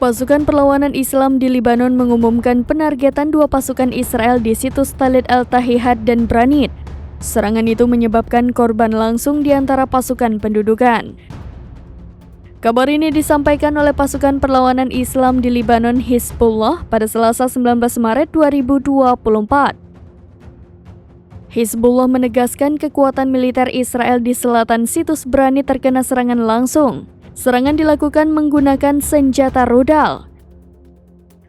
Pasukan Perlawanan Islam di Lebanon mengumumkan penargetan 2 pasukan Israel di situs Talit Al-Tahihat dan Branit. Serangan itu menyebabkan korban langsung di antara pasukan pendudukan. Kabar ini disampaikan oleh pasukan Perlawanan Islam di Lebanon Hizbullah pada Selasa 19 Maret 2024. Hizbullah menegaskan kekuatan militer Israel di selatan situs Branit terkena serangan langsung. Serangan dilakukan menggunakan senjata rudal.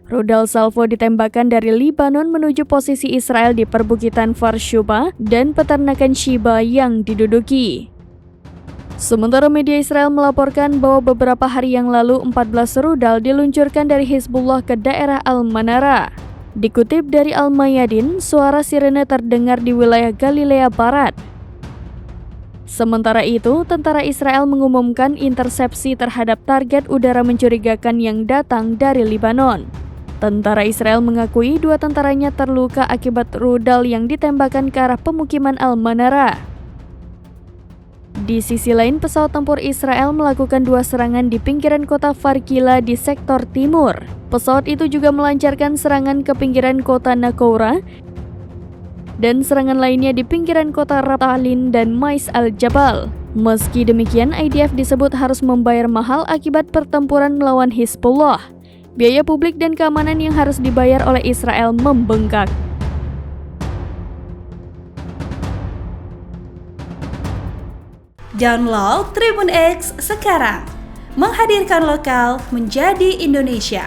Rudal salvo ditembakkan dari Lebanon menuju posisi Israel di perbukitan Farshuba dan peternakan Shiba yang diduduki. Sementara media Israel melaporkan bahwa beberapa hari yang lalu 14 rudal diluncurkan dari Hizbullah ke daerah Al-Manara. Dikutip dari Al-Mayadin, suara sirene terdengar di wilayah Galilea Barat. Sementara itu, tentara Israel mengumumkan intersepsi terhadap target udara mencurigakan yang datang dari Lebanon. Tentara Israel mengakui 2 tentaranya terluka akibat rudal yang ditembakkan ke arah pemukiman Al-Manara. Di sisi lain, pesawat tempur Israel melakukan 2 serangan di pinggiran kota Farkila di sektor timur. Pesawat itu juga melancarkan serangan ke pinggiran kota Nakoura dan serangan lainnya di pinggiran kota Ratalin dan Mais Al-Jabal. Meski demikian, IDF disebut harus membayar mahal akibat pertempuran melawan Hizbullah. Biaya publik dan keamanan yang harus dibayar oleh Israel membengkak. Download Tribun X sekarang, menghadirkan lokal menjadi Indonesia.